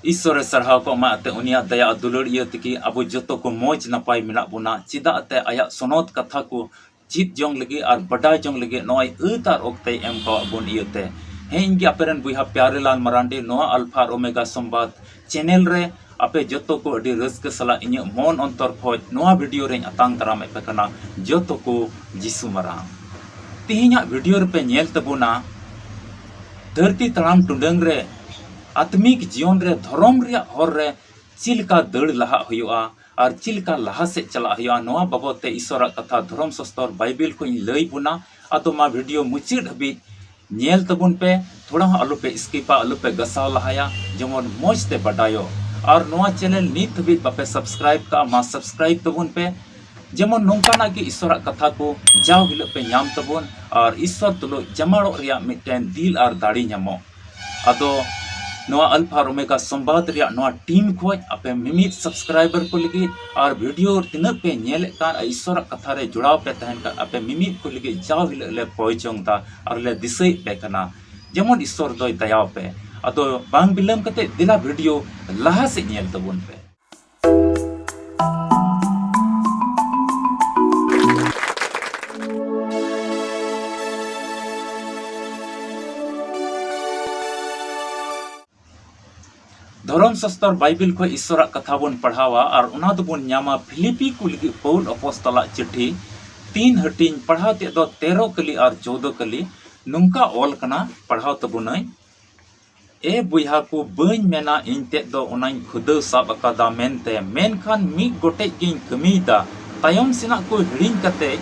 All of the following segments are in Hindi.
ईश्वर सरहाव को माते उनिया दया दुलड़ इया तकी अब जतो को मौज नपाय मेना बुना चिदाते आया सोनोत कथा को चित जोंग लगे और बड़ा जोंग लगे नोय उतार ओक्ते एम को बुन इयते हे इनकी अपेरन बुहा प्यारे लाल मरांडी नोआ अल्फा और ओमेगा संवाद चैनल रे आपे जतो को अडी रस्क सला इन्य मन अंतर खोज नोआ वीडियो रे अतांग तराम एपकना जतो को जिसु मरा तिहिना वीडियो रे पे नेल तबुना धरती तराम टुंडंग रे आत्मिक जीवन रे धर्म रे हर रे चिलका दड़ लहा हुआ और चिलका लहा से चला हुआ नोआ बाबते ईश्वर कथा धर्म शास्त्र बाइबल को लई बुना अतो मा वीडियो मुचाद हबी नेल तबुन पे थोड़ा आलू पे स्किपा आलू पे गसाव लहाया जेमन मौज ते बडायो और नोआ चैनल नित हबी बापे सब्सक्राइब का मा सब्सक्राइब तबुन पे जेमन नोंकाना की ईश्वर कथा को जाव हिलो पे नाम तबुन और ईश्वर तुलो जमाड़ो रिया मिटेन दिल और दाड़ी नामो अदो नोआ अल्फा और ओमेगा संवाद रिया नोआ टीम खोज आपे मिमित सब्सक्राइबर को लगी और वीडियो तिना पे नेल कान ईश्वर कथा रे जुड़ाव पे तहन का आपे मिमित को लगी जाव हिलो ले पयचोंगता और ले दिसई पे कना जेमन ईश्वर दोय दयाव पे अदो बांग बिलम कते दिला वीडियो लहा से नेल तबुन पे धर्म शास्त्र बाइबल को ईश्वर कथा बन पढ़ावा और उना बन नामा फिलिपी को लगी पौल अपोस्तला चिट्ठी 3 हटिंग पढ़ाव ते दो 13 कली और 14 कली नुंका ओल कना पढ़ाव तबुनय ए बुहा को बन मेना इन ते दो उनाइन खुद साब अकादा मेनते मेनखान मी गोटे गिन कमीदा तायम सिना को हिड़िंग कते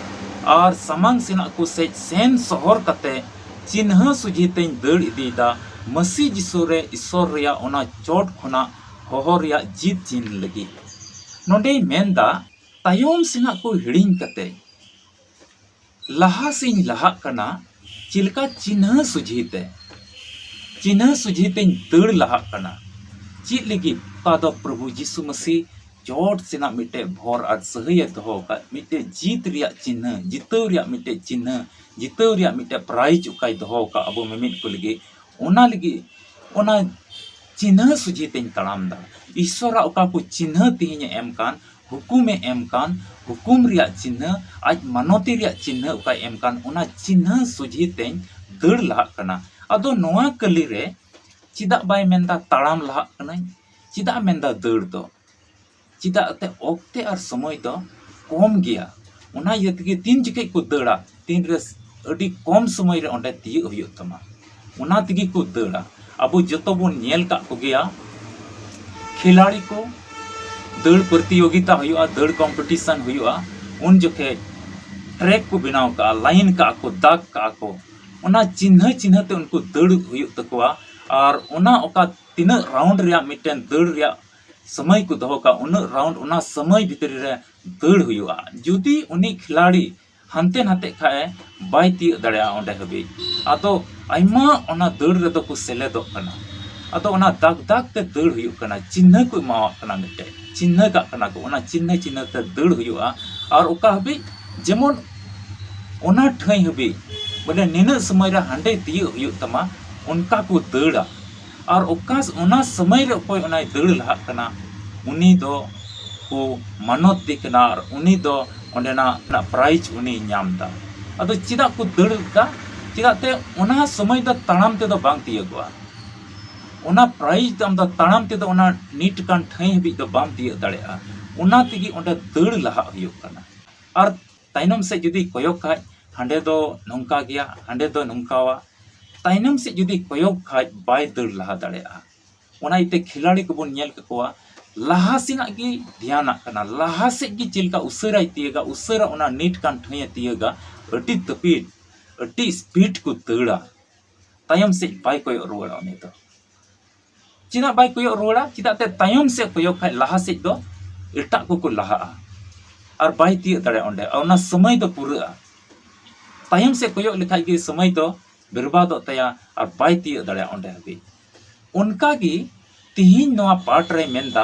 और समांग सिना को सेन शहर कते चिन्ह सुझिते दड़ इदीदा मसी जिसु रे ईश्वर रिया ओना चोट खुना होहो रिया जीत चिन लगी नोडे मेनदा तायम सिना को हिड़िंग कते लहा सिन लहा कना चिलका चिन्ह सुझिते दड़ लहा कना चित लगी पादो प्रभु जिसु मसी चोट सिना मिटे भोर और सही दहो का मिटे जीत रिया चिन्ह जितव रिया मिटे चिन्ह जितव रिया मिटे प्राइज उकाय दहो का अबो मिमित को लगी ओना लगी ओना चिन्ह सुझिते तड़ाम दा ईश्वर ओका को चिन्ह तिहिने एम कान हुकुमे एम कान हुकुम रिया चिन्ह आज मानवती रिया चिन्ह ओका एम कान ओना चिन्ह सुझिते दड़ लहा कना अदो नोआ कली रे चिदा बाय मेंदा तड़ाम लहा कना चिदा मेंदा दड़ दो चिदा ते ओक्ते और समय दो कम गया ओना यतगे तीन जके को दड़ा तीन रे अडी कम समय रे ओंडे ती हुयो तमा उना तगी को दड़ा अब जो बन नेल का को गया खिलाड़ी को दड़ प्रतियोगिता हुआ दड़ कंपटीशन हुआ उन जोखे ट्रैक को बनाव का लाइन का को दाग का को उना चिन्ह चिन्ह ते उनको दड़ हुयो तकवा और उना ओका तीना राउंड रिया मिटेन दड़ रिया समय को दहो का उन राउंड उना समय भीतर रे दड़ हुआ जुदी उनी खिलाड़ी हानते नाते खाए बाय ती दड़या ओंडे हबी आदो आइमा ओना दड़ रे दो को सेलेदो कना आदो ओना दाग दाग ते दड़ हुयो कना चिन्ह को मावा कना मिटे चिन्ह का कना को ओना चिन्ह चिन्ह ते दड़ हुआ और ओका हबी जेमन ओना ठई हबी बोले निना समय रे हांडे ती हुयो तमा उनका को दड़ा और ओका ओना समय रे कोई ओना दड़ लहा कना उनी दो को मानत दिकना और उनी दो ओंडेना प्राइज उनी नामदा अदो चिदा को दड़दा चिदाते ओना समय द ताणाम ते दो बांग तियगवा ओना प्राइज दम द ताणाम ते दो ओना नीट कान ठई हबी दो बाम तिय दाड़ेआ ओना तिगी ओंडे दड़ लहा हुयो कना और ताइनम से जुदी कोयोग खाय हांडे दो नोंका गया हांडे दो नोंकावा ताइनम से जुदी कोयोग खाय बाय दड़ लहा दाड़ेआ ओना इते खिलाड़ी को बन नेल ककोवा लहा सिना की ध्यान कना लहा से की चिलका उसराय तियगा उसरा ओना नीट कान ठई तियगा अटी तपीट अटी स्पीड को दड़ा तायम से बाय कोयो रुवाड़ा ने तो चिना बाय कोयो रुवाड़ा चिदा ते तायम से कोयो खाय लहा से दो एटा को लहा और बाय तिय दड़े ओंडे ओना समय दो पूरा तायम से कोयो लिखाय की समय दो बर्बादो तया और बाय तिय दड़े ओंडे हबी उनका की तिहिन नोआ पार्ट रे मेंदा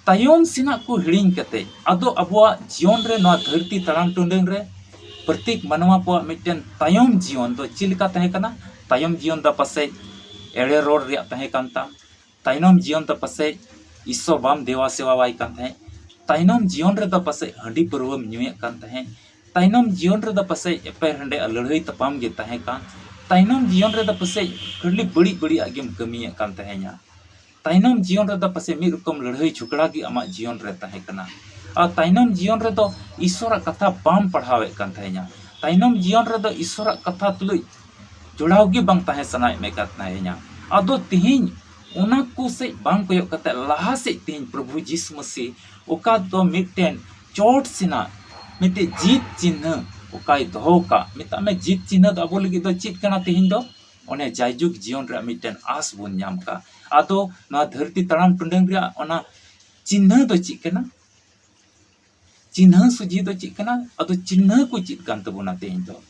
तायम सिना को हिड़िंग कते अदो अबुआ जीवन रे नोआ धरती तड़ाम टुंडंग रे प्रत्येक मानवा को मिटन तायम जीवन दो चिलका तहे कना तायम जीवन दा पासे एड़े रोड रिया तहे कांता ताइनम जीवन तो पासे ईश्वर बाम देवा सेवा वाई कान तहे ताइनम जीवन रे तो पासे हंडी परवम न्यूए कान तहे ताइनम जीवन रे तो पासे एपेर हंडे लड़ाई तपाम गे तहे कान ताइनम जीवन रे तो पासे खड़ी बड़ी बड़ी आगेम कमिया कान तहे냐 ताइनम जीवन रे तो पासे मी रकम लड़ाई झगड़ा की आमा जीवन रे तहे कना और ताइनम जीवन रे तो ईश्वर कथा बाम पढ़ावे कान तहे냐 ताइनम जीवन रे तो ईश्वर कथा तुलुई जोड़ाव गे बांग तहे सनाय मे का तहे냐 आदो तिहिन उना को से बांग कोयो कते लाहा से तिहिन प्रभु यीशु मसीह ओका दो मिटेन चोट सिना मिटे जीत चिन्ह ओकाय दोहो का मिता में जीत चिन्ह दो अबो लगी दो चित कना तिहिन दो ओने जायजुग जीवन रे मिटेन आस बोन नाम का आदो ना धरती तड़ाम टुंडंग रे ओना चिन्ह दो चित कना चिन्ह सुजी दो चित कना आदो चिन्ह को चित कान तबोना तिहिन दो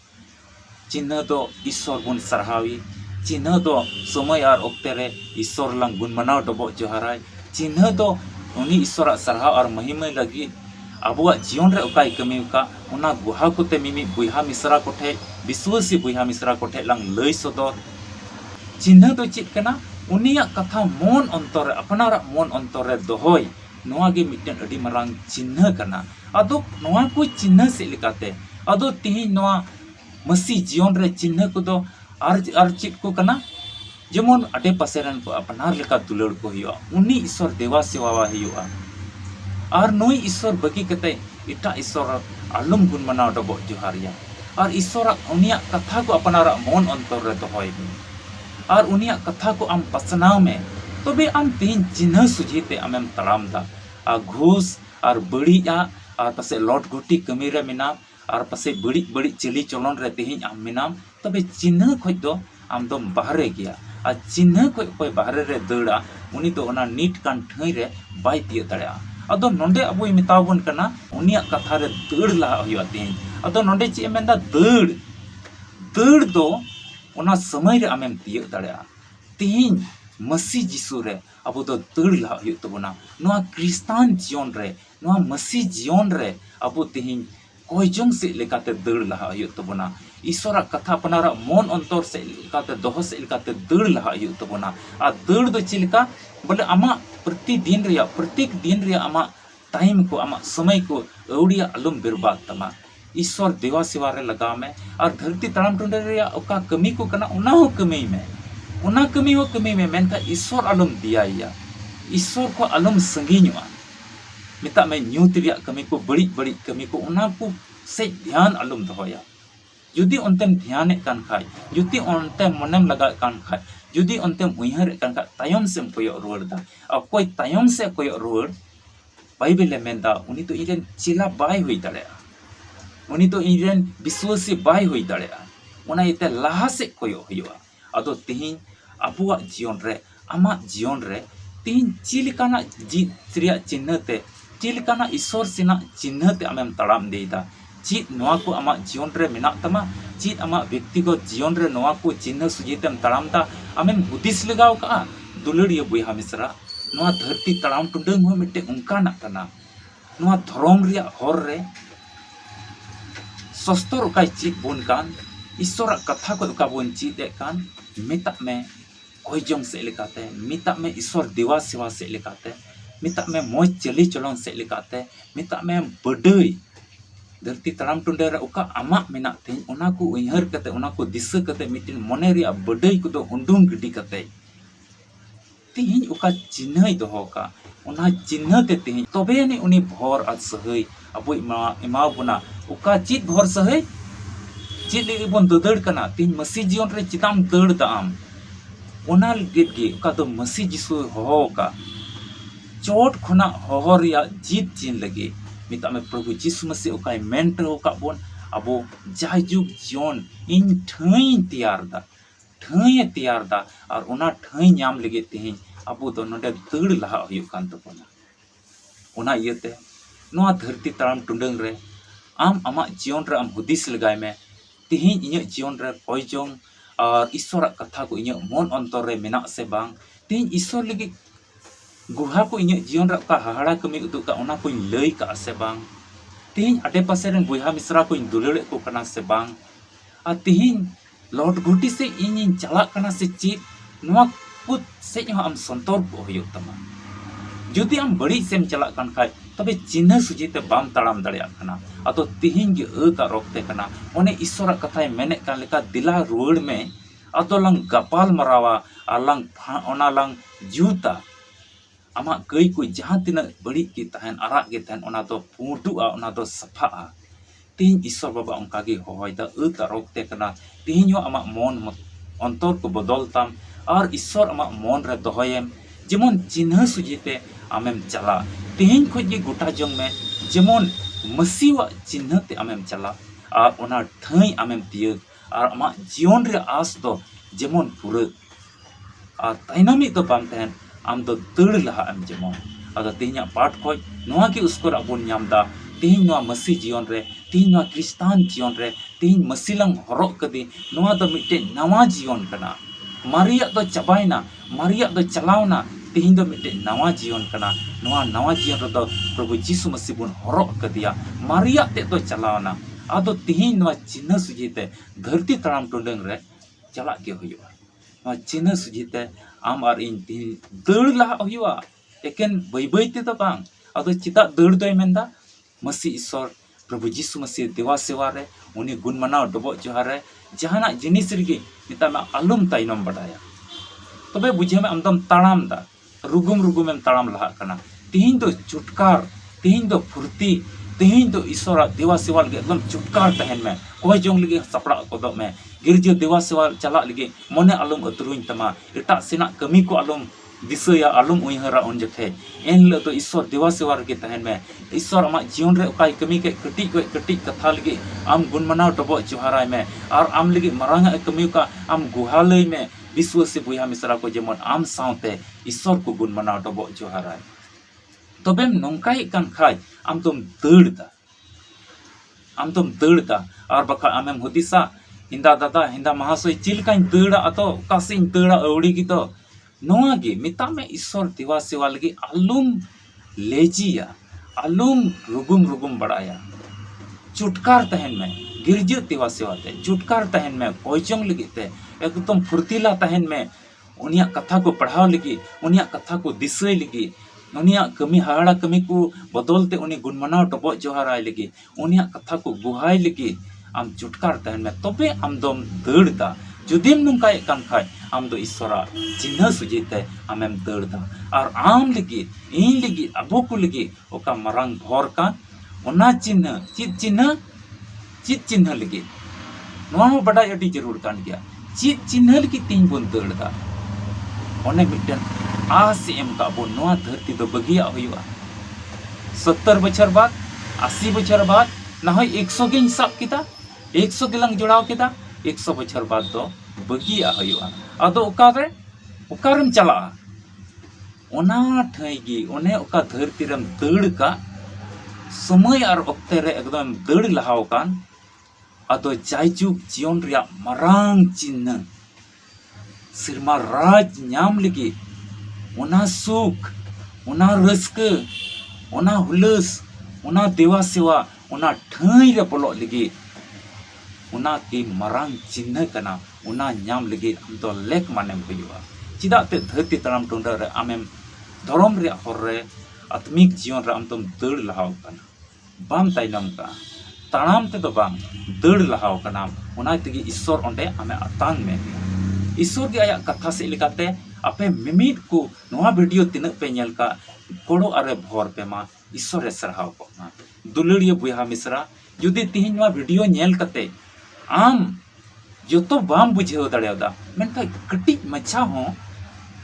चिन्ह दो ईश्वर बुन सरहावी चिन्ह दो समय और ओक्ते रे ईश्वर लंग गुण मनाव डबो जोहाराय चिन्ह दो उनी ईश्वर सरहा और महिमा लगी अबुआ जीवन रे ओकाय कमी का उना गुहा कोते मिमी बुहा मिश्रा कोठे विश्वासी बुहा मिश्रा कोठे लंग लय सदर चिन्ह दो चित कना उनिया कथा मन अंतर अपनारा मन अंतर रे दोहय नोआ गे मिटन अडी मरांग चिन्ह कना अदो नोआ को चिन्ह से लिकाते अदो तिहि नोआ मसी जीवन रे चिन्ह को दो आर चित को कना जेमन अडे पासेरन को अपनार लेका दुलड़ को हियो उनी ईश्वर देवा सेवा हियो और नोई ईश्वर बगी कते इटा ईश्वर आलम गुण मनाव डबो जोहारिया और ईश्वर उनिया कथा को अपनारा मन अंतर रे दोहय और उनिया कथा को आम पसनाव में तबे आम तीन चिन्ह सुझीते आमेम तड़ाम दा आ घूस और बड़िया और पासे लॉट गुटी कमी रे मिना और पासे बड़ी बड़ी चली चलन रे तेहिं आम मिनाम तबे चिन्ह खोज दो आम दो बाहरे गया आ चिन्ह खोज कोई बाहरे रे दड़ा उनी तो ओना नीट कान ठई रे बाय तिय दड़या अदो नोंडे अबोय मिताबन कना उनिया कथा रे दड़ ला होया तेहिं अदो नोंडे चे मेंदा दड़ दो ओना समय रे आमेम तिय दड़या तेहिं मसी जिसु रे अबो दो दड़ ला होय तबना नोआ क्रिस्तान जीवन रे नोआ मसी जीवन रे अबो तेहिं कोयजों से लेकाते दड़ लहा हुई तबना ईश्वर कथा अपनारा मन अंतर से लेकाते दोह से लेकाते दड़ लहा हुई तबना आ दड़ दो चिलका बोले आमा प्रतिदिन रिया प्रत्येक दिन रिया आमा टाइम को आमा समय को अवड़िया अलम बर्बाद तमा ईश्वर देवा सेवा रे लगा में और धरती तड़ाम टुंडे रिया ओका कमी को कना उना हो कमी में मेनका ईश्वर अलम दिया ईश्वर को अलम संगीनुआ मिता में न्यूत रिया कमी को बड़ी बड़ी कमी को उना को से ध्यान अलम दोहया जुदी अंतेम ध्यान कान खाय जुदी अंते मनेम लगा कान खाय जुदी अंतेम उयहर कान खाय तायम सेम कोयो रुवाड़ दा अब कोई तायम से कोयो रुवाड़ बाइबल मेंदा उनी तो इरेन चिला बाय हुई दाड़ेया उनी तो इरेन विश्वासी बाय हुई दाड़ेया उना इते लाहा से कोयो हुआ अदो तिहिं अबुआ जीवन रे आमा जीवन रे तिहिं चिलकाना जीत रिया चिन्ह ते चिलकाना ईश्वर सिना चिन्ह ते आमेम तड़ाम देदा चीत नोआ को आमा जीवन रे मेना तमा चीत आमा व्यक्तिगत जीवन रे नोआ को चिन्ह सुजीतेम तड़ाम दा आमेम हुदिस लगाव का दुलड़िया बुहा मिश्रा नोआ धरती तड़ाम टुंडंग हो मिटे उनका ना कना नोआ धर्म रिया हर रे सस्तर उकाय चीत बोन कान ईश्वर कथा को उका बोन चीत ए कान मिता में कोयजों से लेकाते मिता में ईश्वर देवा सेवा से लेकाते मिता में मोज चली चलन से लेकाते मिता में बडई धरती तड़ाम टुंडे रे उका आमा मेना तेन उना को उयहर कते उना को दिशा कते मिटिन मने रिया बडई को दो उंडुंग गिडी कते तिहिं उका चिन्ह दोहो का उना चिन्ह ते तिहिं तबे ने उनी भोर आज सहई अबो इमा बुना उका चित भोर सहई चित लेगे बन ददड़ कना तिहिं मसी जीवन रे चिताम दड़ दाम उना गिट गे उका दो मसी जिसु हो का चोट खुना होहर या जीत चिन लगे मिता में प्रभु यीशु मसीह उकाय मेंटर होका बोन अबो जायजुग जीवन इन ठई तैयार दा और उना ठई नाम लगे तिहिं अबो दो नोडे दड़ लहा हुई कान तबना उना इयते नोआ धरती तड़ाम टुंडंग रे आम आमा जीवन रे आम हुदिस लगाय में तिहिं इᱧ जीवन रे कोयजों और ईश्वर कथा को इᱧ मन अंतर रे मेना से बांग तिहिं ईश्वर लगे गुहा को इᱧ जीवन रे का हाहाड़ा कमी उदुग का उना को लई का से बांग तिहिं आडे पासे रे बुहा मिश्रा को दुलड़े को कना से बांग आ तिहिं लॉट घुटी से इन चला कना से चीत नोआ रापुत से आम संतोर को हुयुग तमा जुदी आम बड़ी सेम चला कन खाय तबे चिन्ह सुजीते बाम ताड़ाम दड़िया कना अतो तिहिन गे अता रोकते कना ओने ईश्वर कथाय मेने कान लेका दिला रुवाड़ में अतो लंग गपाल मरावा आलंग ओना लंग जूता आमा कई को जहां तिना बड़ी की तहन आरा के तहन ओना तो पुटुआ ओना तो सफा तिहिन ईश्वर बाबा उनका गे होयदा अता रोकते कना तिहिन हो आमा मन अंतर को बदलताम और ईश्वर आमा मन रे दोहयम जेमन चिन्ह सुजीते आमेम चला तिहिन खोजे गोटा जंग में जेमन मसीवा चिन्ह ते आमेम चला और ओना ठाई आमेम तियग और आमा जीवन रे आस दो जेमन पूरा और ताइनामी तो बाम तहन आम दो दड़ लहा एम जेमन अगर तिहिन पाठ खोज नोआ की उसको अबुन नामदा तिहिन नोआ मसी जीवन रे तिहिन नोआ क्रिस्तान जीवन रे तिहिन मसीलंग हरक कदी नोआ दो मिटे नवा जीवन कना मारिया दो चबायना मारिया दो चलावना तिहिन दो मिटे नवा जीवन कना नोआ नवा जीवन रे दो प्रभु यीशु मसीह बुन हरक कदिया मारिया ते दो चलावना आदो तिहिन नोआ चिन्ह सुजीते धरती तड़ाम टोंडंग रे चला के हुयुआ नोआ चिन्ह सुजीते आम और इन तिहिन दड़ लहा हुयुआ एकेन बै बै ते तो बांग आदो चिता दड़ दोय मेंदा मसीह ईश्वर प्रभु यीशु मसीह देवा सेवा रे उनी गुण मनाव डबो जोहार रे जहाना जिनिस रिगे निता में आलुम ताइनम बडाया तबे बुझे में आमदम ताड़ाम दा रुगुम रुगुम में ताड़ाम लहा कना तिहिन दो चुटकार तिहिन दो फुर्ती तिहिन दो ईश्वर देवा सेवा लगे एकदम चुटकार तहन में कोई जोंग लगे सपड़ा कोदो में गिरजे देवा सेवा चला लगे मने आलुम अतरुइन तमा एटा सेना कमी को आलुम दिसया आलुम उयहरा उन जथे एन ल तो ईश्वर देवा सेवा के तहन में ईश्वर आमा जीवन रे ओकाय कमी के कटी कथा लगे आम गुण मनाव डबो जोहाराय में और आम लगे मरांगा कमी का आम गुहालय में विश्व से बुया मिश्रा को जेमन आम साउते ईश्वर को गुण मनाव डबो जोहाराय तबेम नंकाय कान खाय आम तुम दड़दा और बका आमेम हुदिसा हिंदा दादा हिंदा महाशय चिलकाई दड़ा अतो कासिन दड़ा अवड़ी की तो नोआ गे मिता में ईश्वर देवा सेवा लगे आलुम लेजिया आलुम रुगुम बड़ाया चुटकार तहन में गिरजे देवा सेवा ते चुटकार तहन में कोयचंग लगे ते एकदम फुर्तीला तहन में उनिया कथा को पढ़ाव लगी उनिया कथा को दिसय लगी उनिया कमी हाड़ा कमी को बदलते उन्हें गुण मनाव टबो जोहाराय लगी उनिया कथा को गुहाय लगी आम चुटकार तहन में तबे आमदम दड़दा जुदीम नुंकाय कान खाय आम दो ईश्वरा चिन्ह सुजीते आमेम दड़दा और आम लगी इन लगी अबो को लगी ओका मरंग भोर कान ओना चिन्ह चित चिन्ह लगी नोआ हो बड़ा अडी जरूर कान गया चित चिन्ह लगी तीन बुन दड़दा ओने मिटन आस एम का बो नोआ धरती दो बगिया हुआ 70 बछर बाद 80 बछर बाद ना हो 100 गिन साब किता 100 गिलंग जोड़ाव किता 100 बछर बाद तो बगिया हुआ अदो उकारम चला ओना ठईगी ओने ओका धरती रम दड़ का समय और ओक्ते रे एकदम दड़ लहाव कान अदो जायजुग जीवन रिया मरांग चिन्ह सिरमा राज नाम लगी ओना सुख ओना रस्क ओना हुलस ओना देवा सेवा ओना ठाई रे बोलो लगी ओना की मरांग चिन्ह कना ओना नाम लगी हम तो लेक मानेम हुआ चिदा ते धरती तड़ाम टोंडा रे आमेम धर्म रे हर रे आत्मिक जीवन रे हम तुम दड़ लहाव कना बाम ताइनम का ताड़ाम ते तो बाम दड़ लहाव कना ओना तेगी ईश्वर ओंडे आमे अतांग में ईश्वर के आया कथा से लिखाते आपे मिमिट को नोआ वीडियो तिनक पे नेल का कोड़ो अरे भोर पे मा ईश्वर रे सरहाव को मा दुलड़िया बुया मिश्रा जुदी तिहिन नोआ वीडियो नेल कते आम जो तो बाम बुझेव दड़ेदा मेनका कटिक मच्छा हो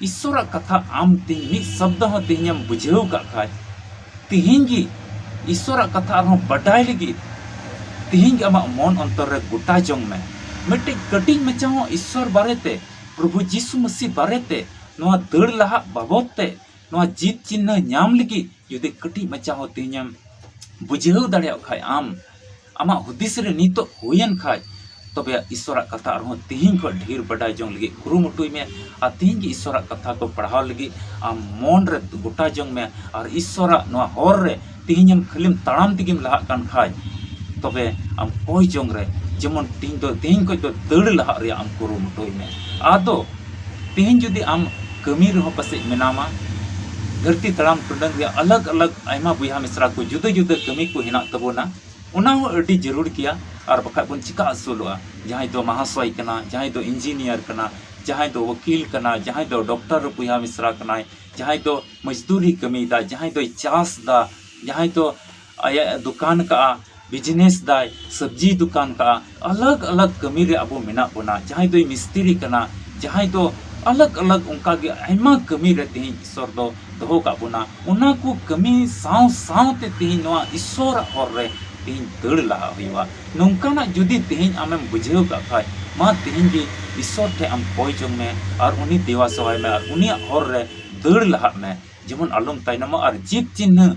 ईश्वर कथा आम तिन मी शब्द हो तिहिनम बुझेव का खाय तिहिन गी ईश्वर कथा हो बडाय लगी तिहिन आमा मन अंतर रे गोटा जंग में मिट्टी कटिंग मचा हो ईश्वर बारेते प्रभु यीशु मसीह बारेते नोआ दड़ लहा बाबोते नोआ जीत चिन्ह नाम लगी जुदे कटिंग मचा हो तिहिनम बुझेव दड़िया खाय आमा हुदिस रे नितो होयन खाय तबे ईश्वर कथा रहो तिहिन को ढेर बडाय जंग लगी कुरुमुटुई में आ तिहिन की ईश्वर कथा को पढ़ाव लगी आम मन रे गोटा जंग में और ईश्वर नोआ हर रे तिहिनम खलिम ताड़ाम तिगिम लहा कान खाय तबे आम कोई जंग रे जेमन तिहिन को दड़ लहा रे आम कुरुमुटुई में आदो तिहिन जुदी आम कमी रहो पसे मेनामा धरती तड़ाम टुडंग रे अलग अलग आयमा बुया मिश्रा को जुदा जुदा कमी को हिना तबोना उना हो अडी जरूर किया और बखा बन चिका असुलवा जहां दो महाशय कना जहां दो इंजीनियर कना जहां दो वकील कना जहां दो डॉक्टर बुया मिश्रा कना जहां दो मजदूरी कमी दा जहां दो चास दा जहां दो आया दुकान का बिजनेस दाय सब्जी दुकान का अलग अलग कमी रे अबो मेना बोना जहां दो मिस्त्री कना जहां दो अलग अलग उनका के आयमा कमी रे तेही ईश्वर दो दोहो का बोना उना को कमी साव साव ते तेही नवा ईश्वर हर रे तेही दड़ लहा हुआ नौकाना जुदी तेही आमेम बुझेव का खाय मा तेही के ईश्वर थे आम कोई जंग में और उनी देवा सहाय में और उनी हर रे दड़ लहा में जेमन आलम ताइनमा और जीत चिन्ह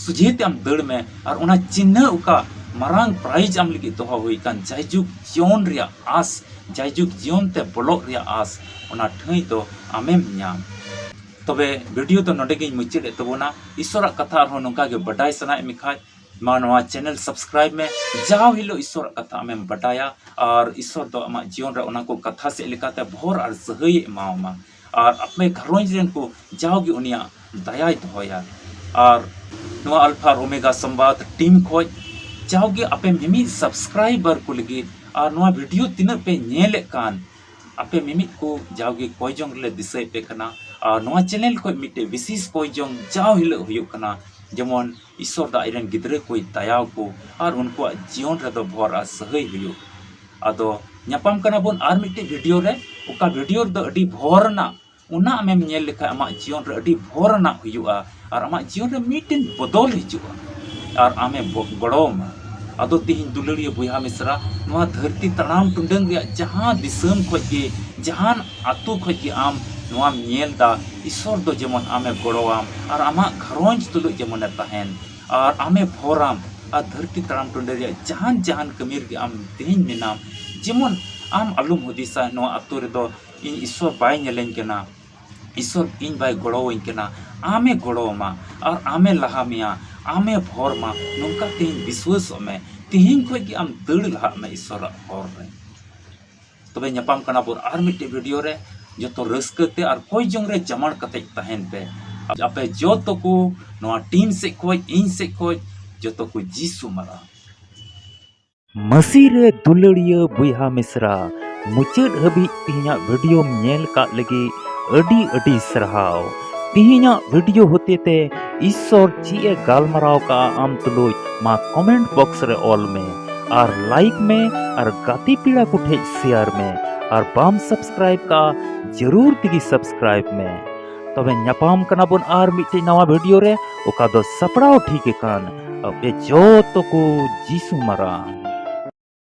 सुजेते आम दड़ में और उना चिन्ह उका मरांग प्राइज आम लगी दोहा हुई कान जायजुग जीवन रिया आस जायजुग जीवन ते ब्लॉक रिया आस उना ठई तो आमेम न्याम तबे वीडियो तो नोडे गे मुचाद तबोना ईश्वर कथा और नोका के बडाय सनाय मिखाय मा नवा चैनल सब्सक्राइब में जाव हिलो ईश्वर कथा आमेम बडाया और ईश्वर तो आमा जीवन रे उना को कथा से लेकाते भोर और सहय एमावमा और अपने घरोंज रेन को जावगे उनिया दयाय दोया और नवा अल्फा ओमेगा संवाद टीम खोज जाओगे आपे मिमी सब्सक्राइबर को लगी और नवा वीडियो तीन पे नेले कान आपे मिमी को जाओगे कोई जोंग ले दिसे पे कना और नवा चैनल को मिटे विशेष कोई जोंग जाओ हिल हुयो कना जेमन ईश्वर दा आइरन गिद्रे कोई दयाव को और उनको जीवन रे दो भोर आ सहय हुयो आदो न्यापाम कना बोन आर मिटे वीडियो रे ओका वीडियो दो अडी भोर ना उना आमेम नेल लेखा आमा जीवन रे अडी भोर ना हुयुआ और आमा जीवन रे मिटेन बदल हिजुआ और आमे गड़ोम आदो तिहिन दुलड़िया बुया मिश्रा नवा धरती तड़ाम टुंडंग रे जहां दिसम खोजे जहां आतु खोजे आम नवा नेल दा ईश्वर दो जेमन आमे गड़ोआम और आमा घरोंज तुलु जेमन तहन और आमे भोराम और धरती तड़ाम टुंडे रे जहां जहां कमीर के आम तिहिन मिनाम जेमन आम आलुम हुदिसा नवा आतु रे दो ईश्वर बाय नेलेन केना ईश्वर इन बाय गड़ोइन केना आमे गड़ोमा और आमे लहामिया आमे भोरमा नोंका तेहिन विश्वास में तेहिन को कि आम दड़ लहा में ईश्वर और रे तबे न्यापाम कना बोर आर मिटे वीडियो रे जतो रस्कते और कोई जोंग रे जमण कते तहन पे आपे जतो को नवा टीम से कोई इन से कोई जतो को जीसु मरा मसी रे दुलड़िया बुया मिश्रा मुचाद हबी तिहिना वीडियो नेल का लगी अडी अडी सरहाव तिहिना वीडियो होते ते ईश्वर ची गालमराव का आम तुलुज मा कमेंट बॉक्स रे ऑल में और लाइक में और गाती पीड़ा कुठे शेयर में और बाम सब्सक्राइब का जरूर तिगी सब्सक्राइब में तबे न्यापाम कना बोन आर मिटे नवा वीडियो रे ओका दो सपड़ाव ठीक कान अबे जो तो को जीसु मरा।